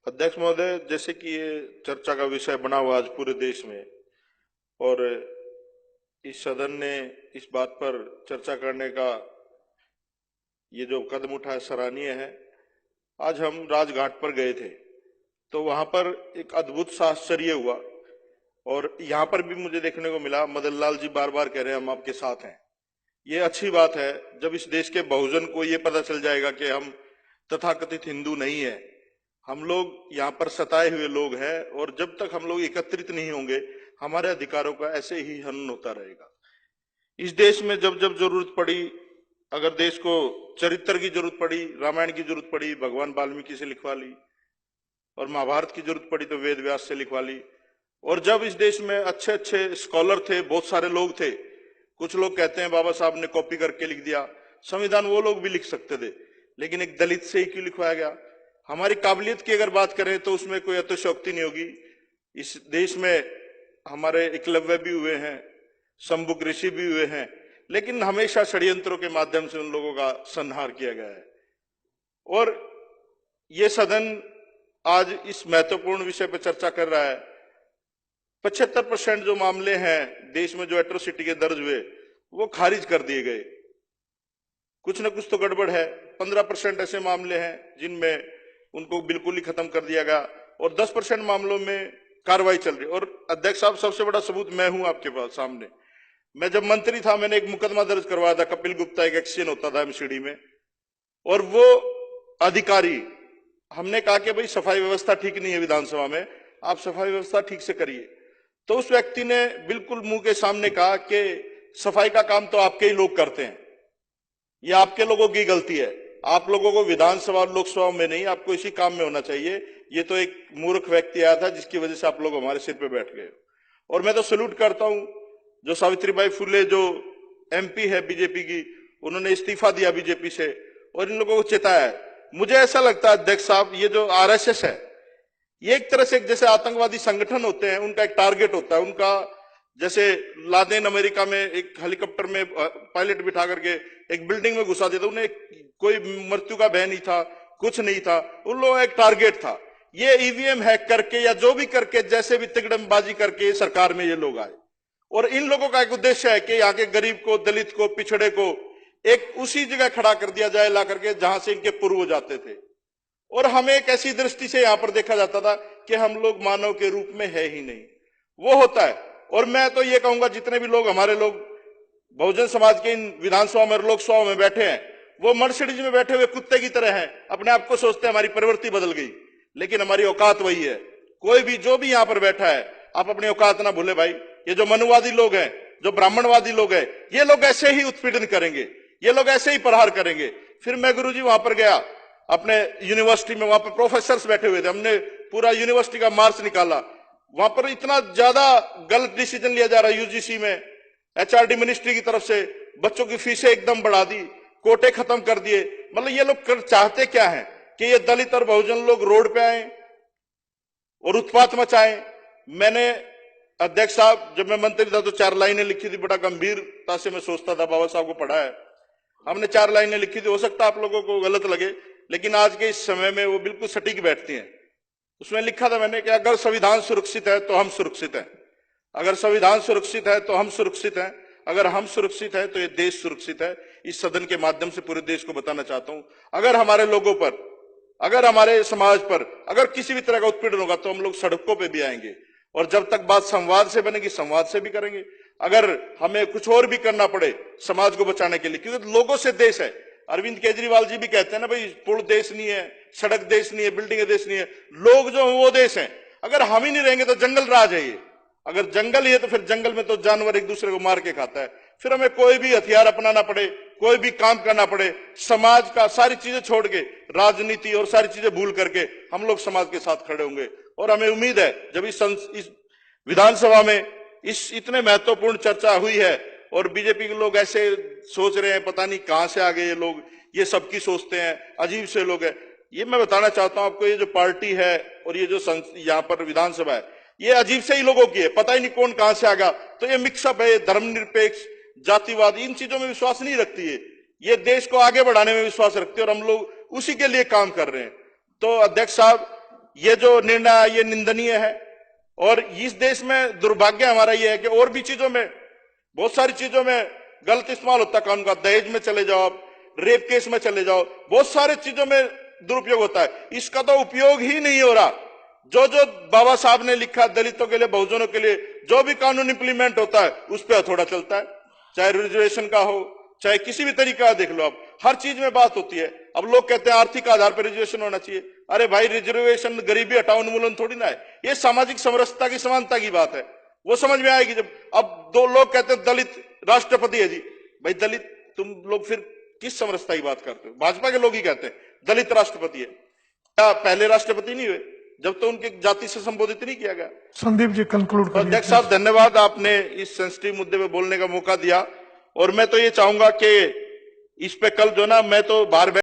अध्यक्ष महोदय, जैसे कि ये चर्चा का विषय बना हुआ आज पूरे देश में, और इस सदन ने इस बात पर चर्चा करने का ये जो कदम उठाया सराहनीय है। आज हम राजघाट पर गए थे तो वहां पर एक अद्भुत सा आश्चर्य हुआ, और यहाँ पर भी मुझे देखने को मिला मदन लाल जी बार बार कह रहे हैं हम आपके साथ हैं। ये अच्छी बात है जब इस देश के बहुजन को ये पता चल जाएगा कि हम तथाकथित हिंदू नहीं है, हम लोग यहाँ पर सताए हुए लोग हैं, और जब तक हम लोग एकत्रित नहीं होंगे हमारे अधिकारों का ऐसे ही हनन होता रहेगा। इस देश में जब जब जरूरत पड़ी, अगर देश को चरित्र की जरूरत पड़ी, रामायण की जरूरत पड़ी, भगवान वाल्मीकि से लिखवा ली, और महाभारत की जरूरत पड़ी तो वेद व्यास से लिखवा ली। और जब इस देश में अच्छे अच्छे स्कॉलर थे, बहुत सारे लोग थे, कुछ लोग कहते हैं बाबा साहब ने कॉपी करके लिख दिया संविधान, वो लोग भी लिख सकते थे, लेकिन एक दलित से ही क्यों लिखवाया गया? हमारी काबिलियत की अगर बात करें तो उसमें कोई अतिशयोक्ति नहीं होगी। इस देश में हमारे एकलव्य भी हुए हैं, शंभुक ऋषि भी हुए हैं, लेकिन हमेशा षड्यंत्रों के माध्यम से उन लोगों का संहार किया गया है। और ये सदन आज इस महत्वपूर्ण विषय पर चर्चा कर रहा है। 75% जो मामले हैं देश में जो एट्रोसिटी के दर्ज हुए वो खारिज कर दिए गए। कुछ न कुछ तो गड़बड़ है। 15% ऐसे मामले हैं जिनमें उनको बिल्कुल ही खत्म कर दिया गया, और 10% मामलों में कार्रवाई चल रही है। और अध्यक्ष साहब, सबसे बड़ा सबूत मैं हूं आपके पास सामने। मैं जब मंत्री था मैंने एक मुकदमा दर्ज करवाया था, कपिल गुप्ता एक एक्शन होता था एमसीडी में, और वो अधिकारी, हमने कहा कि भाई सफाई व्यवस्था ठीक नहीं है विधानसभा में, आप सफाई व्यवस्था ठीक से करिए। तो उस व्यक्ति ने बिल्कुल मुंह के सामने कहा कि सफाई का काम तो आपके ही लोग करते हैं, ये आपके लोगों की गलती है, आप लोगों को विधानसभा और लोकसभा में नहीं, आपको इसी काम में होना चाहिए। ये तो एक मूर्ख व्यक्ति आया था जिसकी वजह से आप लोग हमारे सिर पे बैठ गए। और मैं तो सैल्यूट करता हूं जो सावित्रीबाई फुले जो एमपी है बीजेपी की, उन्होंने इस्तीफा दिया बीजेपी से और इन लोगों को चेताया है। मुझे ऐसा लगता है अध्यक्ष साहब, ये जो आरएसएस है ये एक तरह से जैसे आतंकवादी संगठन होते हैं, उनका एक टारगेट होता है। उनका जैसे लादेन अमेरिका में एक हेलीकॉप्टर में पायलट बिठा करके एक बिल्डिंग में घुसा देता, उन्हें कोई मृत्यु का भय नहीं था, कुछ नहीं था, उन लोगों का एक टारगेट था। ये ईवीएम हैक करके या जो भी करके, जैसे भी तिकड़मबाजी करके सरकार में ये लोग आए, और इन लोगों का एक उद्देश्य है कि यहाँ के गरीब को, दलित को, पिछड़े को एक उसी जगह खड़ा कर दिया जाए ला करके जहां से इनके पूर्वज जाते थे। और हमें एक ऐसी दृष्टि से यहां पर देखा जाता था कि हम लोग मानव के रूप में है ही नहीं, वो होता है। और मैं तो ये कहूंगा जितने भी लोग हमारे लोग बहुजन समाज के इन विधानसभा में लोकसभा में बैठे हैं, वो मर्सिडीज में बैठे हुए कुत्ते की तरह हैं, अपने आप को सोचते हैं हमारी प्रवृत्ति बदल गई, लेकिन हमारी औकात वही है। कोई भी जो भी यहां पर बैठा है, आप अपनी औकात ना भूले भाई। ये जो मनुवादी लोग हैं, जो ब्राह्मणवादी लोग हैं, ये लोग ऐसे ही उत्पीड़न करेंगे, ये लोग ऐसे ही प्रहार करेंगे। फिर मैं गुरुजी वहां पर गया अपने यूनिवर्सिटी में, वहां पर प्रोफेसर बैठे हुए थे, हमने पूरा यूनिवर्सिटी का मार्च निकाला। वहां पर इतना ज्यादा गलत डिसीजन लिया जा रहा है यूजीसी में, एचआरडी मिनिस्ट्री की तरफ से, बच्चों की फीसें एकदम बढ़ा दी, कोटे खत्म कर दिए। मतलब ये लोग चाहते क्या है कि ये दलित और बहुजन लोग रोड पे आए और उत्पात मचाएं। मैंने अध्यक्ष साहब जब मैं मंत्री था तो 4 लाइनें लिखी थी, बड़ा गंभीरता से मैं सोचता था, बाबा साहब को पढ़ा है, हमने 4 लाइनें लिखी थी। हो सकता है आप लोगों को गलत लगे, लेकिन आज के इस समय में वो बिल्कुल सटीक बैठती हैं। उसमें लिखा था मैंने कि अगर संविधान सुरक्षित है तो हम सुरक्षित हैं, अगर संविधान सुरक्षित है तो हम सुरक्षित हैं, अगर हम सुरक्षित हैं तो ये देश सुरक्षित है। इस सदन के माध्यम से पूरे देश को बताना चाहता हूं, अगर हमारे लोगों पर, अगर हमारे समाज पर अगर किसी भी तरह का उत्पीड़न होगा तो हम लोग सड़कों पर भी आएंगे, और जब तक बात संवाद से बनेगी संवाद से भी करेंगे। अगर हमें कुछ और भी करना पड़े समाज को बचाने के लिए, क्योंकि लोगों से देश है। अरविंद केजरीवाल जी भी कहते हैं ना भाई, पुल देश नहीं है, सड़क देश नहीं है, बिल्डिंग देश नहीं है, लोग जो है वो देश है। अगर हम ही नहीं रहेंगे तो जंगल राज है ये, अगर जंगल ही है तो फिर जंगल में तो जानवर एक दूसरे को मार के खाता है। फिर हमें कोई भी हथियार अपनाना पड़े, कोई भी काम करना पड़े, समाज का सारी चीजें छोड़ के, राजनीति और सारी चीजें भूल करके हम लोग समाज के साथ खड़े होंगे। और हमें उम्मीद है जब इस विधानसभा में इस इतने महत्वपूर्ण चर्चा हुई है और बीजेपी के लोग ऐसे सोच रहे हैं, पता नहीं कहां से आ गए ये लोग, ये सबकी सोचते हैं, अजीब से लोग हैं। ये मैं बताना चाहता हूं आपको, ये जो पार्टी है और ये जो यहाँ पर विधानसभा है, ये अजीब से ही लोगों की है, पता ही नहीं कौन कहां से आ गया। तो ये मिक्सअप है, धर्मनिरपेक्ष, जातिवाद, इन चीजों में विश्वास नहीं रखती है, ये देश को आगे बढ़ाने में विश्वास रखती है, और हम लोग उसी के लिए काम कर रहे हैं। तो अध्यक्ष साहब, ये जो निर्णय है ये निंदनीय है। और इस देश में दुर्भाग्य हमारा ये है कि और भी चीजों में, बहुत सारी चीजों में गलत इस्तेमाल होता है कानून का। दहेज में चले जाओ आप, रेप केस में चले जाओ, बहुत सारे चीजों में दुरुपयोग होता है। इसका तो उपयोग ही नहीं हो रहा। जो जो बाबा साहब ने लिखा दलितों के लिए, बहुजनों के लिए, जो भी कानून इंप्लीमेंट होता है उस पर हथौड़ा चलता है। चाहे रिजर्वेशन का हो, चाहे किसी भी तरीका का देख लो आप, हर चीज में बात होती है। अब लोग कहते हैं आर्थिक आधार पर रिजर्वेशन होना चाहिए। अरे भाई, रिजर्वेशन गरीबी हटाओ उन्मूलन थोड़ी ना है, ये सामाजिक समरसता की, समानता की बात है। वो समझ में आएगी जब अब दो लोग कहते हैं दलित राष्ट्रपति है जी। भाई दलित, तुम लोग फिर किस समरसता की बात करते हो? भाजपा के लोग ही कहते हैं दलित राष्ट्रपति है। क्या पहले राष्ट्रपति नहीं हुए जब तो उनकी जाति से संबोधित नहीं किया गया? संदीप जी कंक्लूड करिए। अध्यक्ष साहब धन्यवाद, आपने इस सेंसिटिव मुद्दे पे बोलने का मौका दिया। और मैं तो ये चाहूंगा कि इस पे कल जो ना, मैं तो बाहर